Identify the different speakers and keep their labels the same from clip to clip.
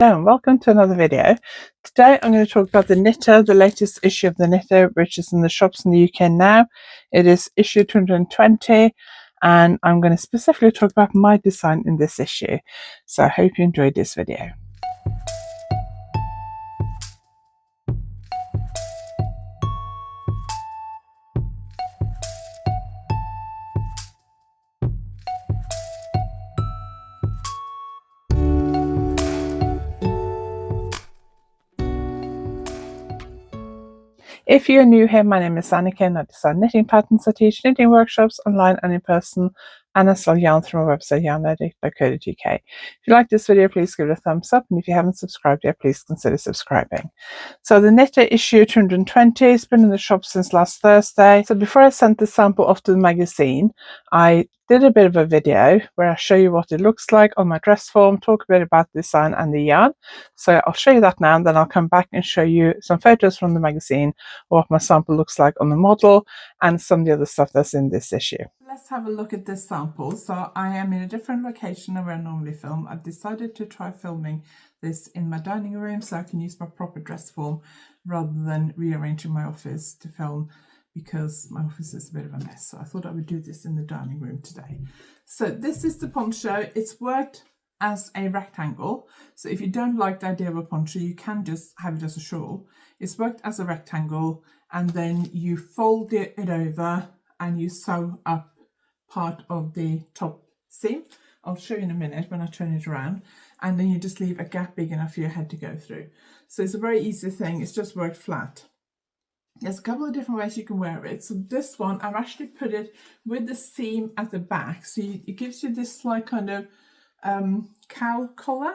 Speaker 1: Hello and welcome to another video. Today I'm going to talk about the Knitter, the latest issue of the Knitter, which is in the shops in the UK now. It is issue 220 and I'm going to specifically talk about my design in this issue. So I hope you enjoyed this video. If you're new here, my name is Anniken. I design knitting patterns. I teach knitting workshops online and in person, and I sell yarn through my website YarnAddict.co.uk. If you like this video, please give it a thumbs up, and if you haven't subscribed yet, please consider subscribing. So the Knitter issue 220 has been in the shop since last Thursday. So before I sent the sample off to the magazine, I did a bit of a video where I show you what it looks like on my dress form, talk a bit about the design and the yarn. So I'll show you that now, and then I'll come back and show you some photos from the magazine, what my sample looks like on the model, and some of the other stuff that's in this issue. Let's have a look at this sample. So I am in a different location than where I normally film. I've decided to try filming this in my dining room so I can use my proper dress form rather than rearranging my office to film, because my office is a bit of a mess. So I thought I would do this in the dining room today. So this is the poncho. It's worked as a rectangle. So if you don't like the idea of a poncho, you can just have it as a shawl. It's worked as a rectangle, and then you fold it over and you sew up part of the top seam. I'll show you in a minute when I turn it around, and then you just leave a gap big enough for your head to go through. So it's a very easy thing. It's just worked flat. There's a couple of different ways you can wear it. So this one, I've actually put it with the seam at the back. So it gives you this like kind of cowl collar,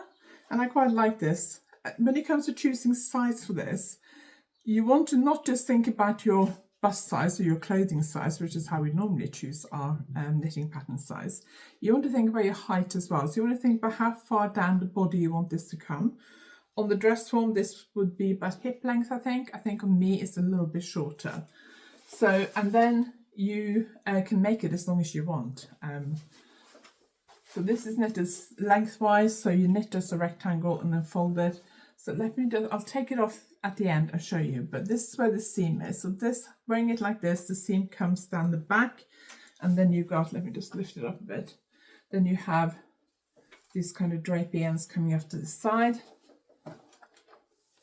Speaker 1: and I quite like this. When it comes to choosing size for this, you want to not just think about your bust size or your clothing size, which is how we normally choose our knitting pattern size. You want to think about your height as well. So you want to think about how far down the body you want this to come. On the dress form, this would be about hip length, I think. I think on me it's a little bit shorter. So, and then you can make it as long as you want. So this is knitted lengthwise, so you knit as a rectangle and then fold it. So let me just, I'll take it off at the end and show you, but this is where the seam is. So this, wearing it like this, the seam comes down the back, and then you've got, let me just lift it up a bit. Then you have these kind of drapey ends coming off to the side.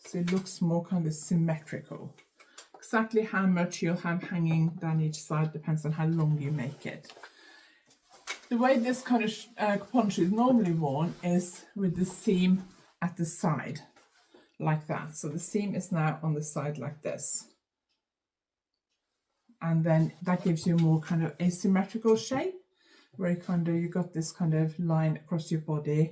Speaker 1: So it looks more kind of symmetrical. Exactly how much you'll have hanging down each side depends on how long you make it. The way this kind of poncho is normally worn is with the seam at the side, like that. So the seam is now on the side like this. And then that gives you a more kind of asymmetrical shape, where you got this kind of line across your body.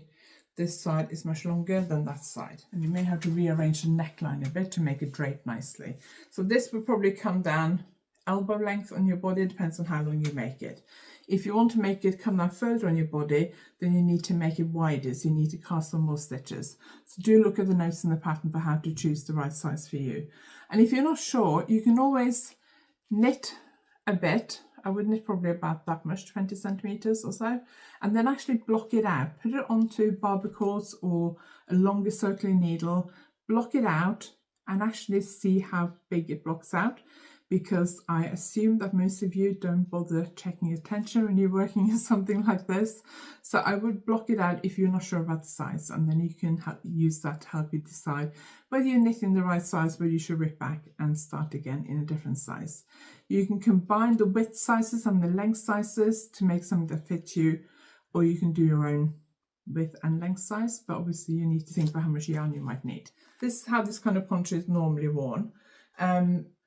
Speaker 1: This side is much longer than that side, and you may have to rearrange the neckline a bit to make it drape nicely. So this will probably come down elbow length on your body, depends on how long you make it. If you want to make it come down further on your body, then you need to make it wider, so you need to cast some more stitches. So do look at the notes in the pattern for how to choose the right size for you. And if you're not sure, you can always knit a bit. I would knit probably about that much, 20 centimeters or so, and then actually block it out. Put it onto barbicores or a longer circular needle, block it out, and actually see how big it blocks out, because I assume that most of you don't bother checking your tension when you're working in something like this. So I would block it out if you're not sure about the size, and then you can use that to help you decide whether you're knitting the right size, whether you should rip back and start again in a different size. You can combine the width sizes and the length sizes to make something that fits you, or you can do your own width and length size, but obviously you need to think about how much yarn you might need. This is how this kind of poncho is normally worn.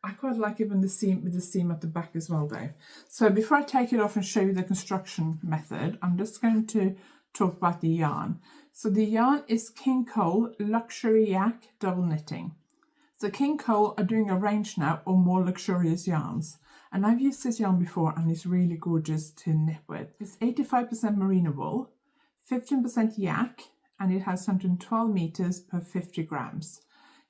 Speaker 1: I quite like it with the seam at the back as well though. So before I take it off and show you the construction method, I'm just going to talk about the yarn. So the yarn is King Cole Luxury Yak Double Knitting. So King Cole are doing a range now of more luxurious yarns. And I've used this yarn before, and it's really gorgeous to knit with. It's 85% merino wool, 15% yak, and it has 112 meters per 50 grams.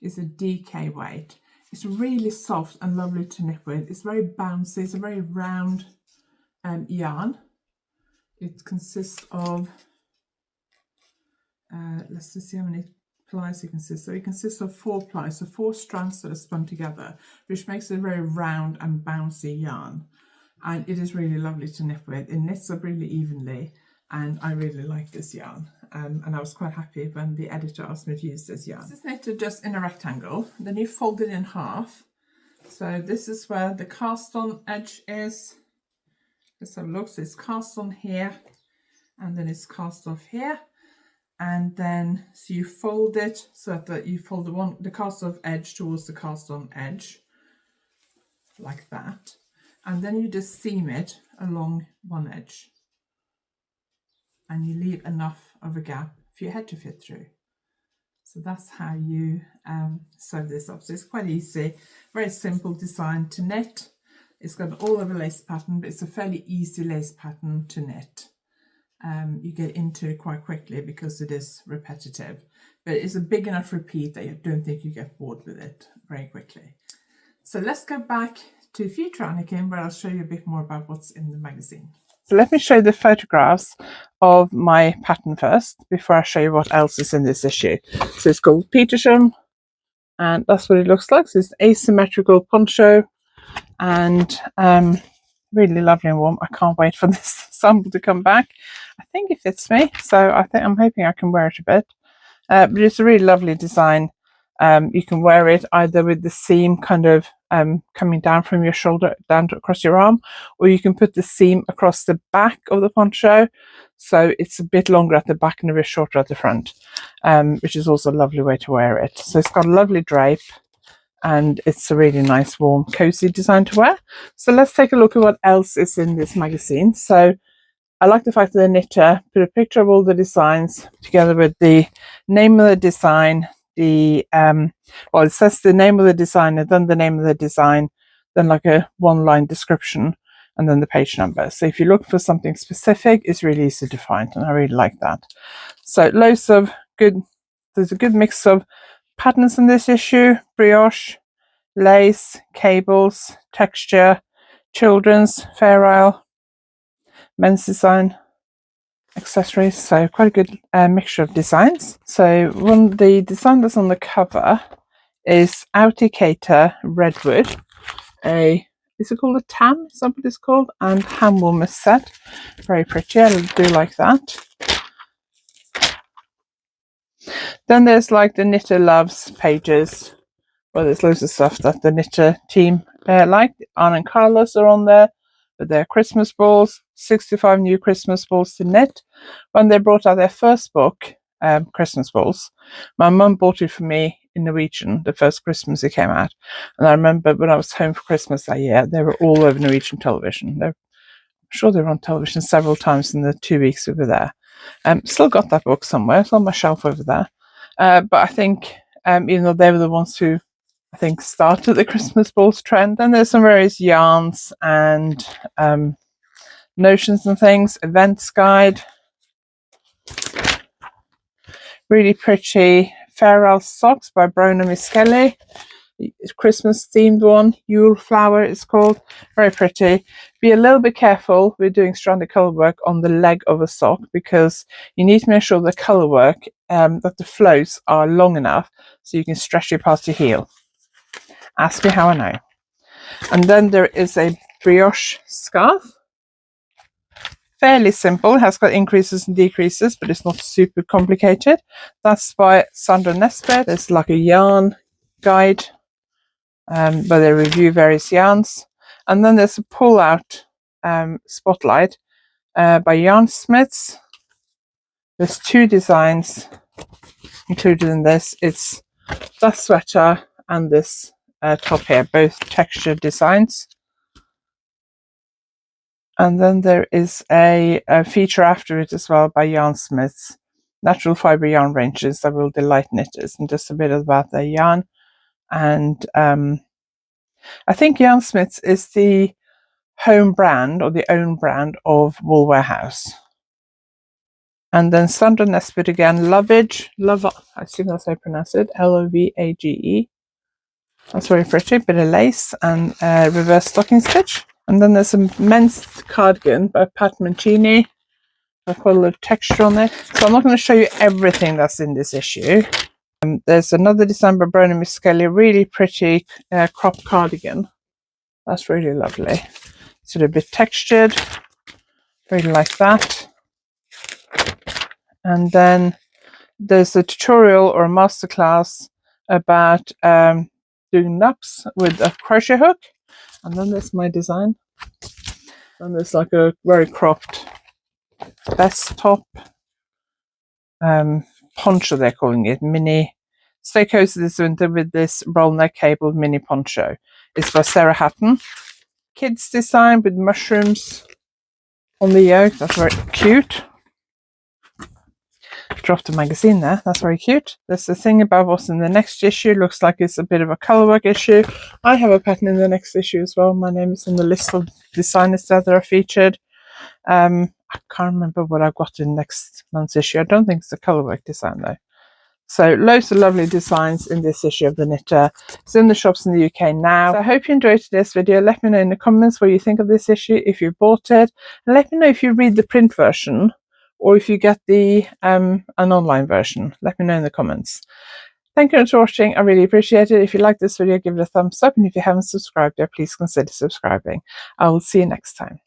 Speaker 1: It's a DK weight. It's really soft and lovely to knit with. It's very bouncy. It's a very round yarn. It consists of, let's just see how many plies it consists of. It consists of 4 plies, so 4 strands that are spun together, which makes it a very round and bouncy yarn. And it is really lovely to knit with. It knits up really evenly, and I really like this yarn. And I was quite happy when the editor asked me to use this yarn. This is knitted just in a rectangle. Then you fold it in half. So this is where the cast on edge is. Let's have a look. So it's cast on here, and then it's cast off here. And then so you fold it so that you fold the cast off edge towards the cast on edge, like that. And then you just seam it along one edge, and you leave enough of a gap for your head to fit through. So that's how you sew this up. So it's quite easy, very simple design to knit. It's got an all over lace pattern, but it's a fairly easy lace pattern to knit. You get into it quite quickly because it is repetitive, but it's a big enough repeat that you don't think you get bored with it very quickly. So let's go back to future Anniken, where I'll show you a bit more about what's in the magazine. So let me show you the photographs of my pattern first before I show you what else is in this issue. So it's called Petersham, and that's what it looks like. So it's an asymmetrical poncho, and really lovely and warm. I can't wait for this sample to come back. I think it fits me, so I'm hoping I can wear it a bit. But it's a really lovely design. You can wear it either with the seam kind of coming down from your shoulder down across your arm, or you can put the seam across the back of the poncho, so it's a bit longer at the back and a bit shorter at the front, which is also a lovely way to wear it. So it's got a lovely drape, and it's a really nice, warm, cozy design to wear. So let's take a look at what else is in this magazine. So I like the fact that the knitter put a picture of all the designs together with the name of the design, it says the name of the designer, then the name of the design, then like a 1-line description, and then the page number. So if you look for something specific, it's really easy to find, and I really like that. So there's a good mix of patterns in this issue: brioche, lace, cables, texture, children's, Fair Isle, men's design, accessories. So quite a good mixture of designs. So the design that's on the cover is Auticator Redwood. Is it called a tam? Is that what it's called? And ham warmer set. Very pretty. I do like that. Then there's like the Knitter Loves pages. Well, there's loads of stuff that the knitter team like. Anne and Carlos are on there with their Christmas balls, 65 new Christmas balls to knit. When they brought out their first book, Christmas balls, my mum bought it for me in Norwegian the first Christmas it came out. And I remember when I was home for Christmas that year, they were all over Norwegian television. I'm sure they were on television several times in the 2 weeks we were there. Still got that book somewhere. It's on my shelf over there. But I think, even though they were the ones who I think started the Christmas balls trend. Then there's some various yarns and notions and things. Events guide. Really pretty Fair Isle socks by Brona Miskelly. Christmas themed one. Yule flower it's called. Very pretty. Be a little bit careful with doing stranded colour work on the leg of a sock, because you need to make sure the colour work, that the floats are long enough so you can stretch it past your heel. Ask me how I know. And then there is a brioche scarf. Fairly simple, has got increases and decreases, but it's not super complicated. That's by Sandra Nesbitt. There's like a yarn guide where they review various yarns. And then there's a pull-out spotlight by Yarnsmiths. There's 2 designs included in this. It's that sweater and this top here, both textured designs. And then there is a feature after it as well by Yarnsmiths, natural fibre yarn ranges that will delight knitters, and just a bit about their yarn. And I think Yarnsmiths is the home brand or the own brand of Wool Warehouse. And then Sandra Nesbitt again, Lovage, I think that's how I pronounce it, Lovage. That's very pretty, bit of lace and reverse stocking stitch. And then there's a men's cardigan by Pat Mancini. I've got a little texture on it. So I'm not going to show you everything that's in this issue. There's another design by Brioche Miss Kelly, really pretty crop cardigan. That's really lovely. Sort of a bit textured. Really like that. And then there's a tutorial or a masterclass about doing naps with a crochet hook. And then there's my design. And there's like a very cropped vest top. Poncho, they're calling it, mini. Stay cozy this winter with this roll neck cabled mini poncho. It's by Sarah Hatton. Kids design with mushrooms on the yoke. That's very cute. Dropped a magazine there. That's very cute. There's the thing about what's in the next issue. Looks like it's a bit of a colorwork issue. I have a pattern in the next issue as well. My name is on the list of designers that are featured. I can't remember what I've got in next month's issue. I don't think it's a colorwork design though. So loads of lovely designs in this issue of the Knitter. It's in the shops in the UK now. So I hope you enjoyed today's video. Let me know in the comments what you think of this issue, if you bought it. And let me know if you read the print version or if you get the an online version. Let me know in the comments. Thank you for watching. I really appreciate it. If you like this video, give it a thumbs up. And if you haven't subscribed yet, please consider subscribing. I will see you next time.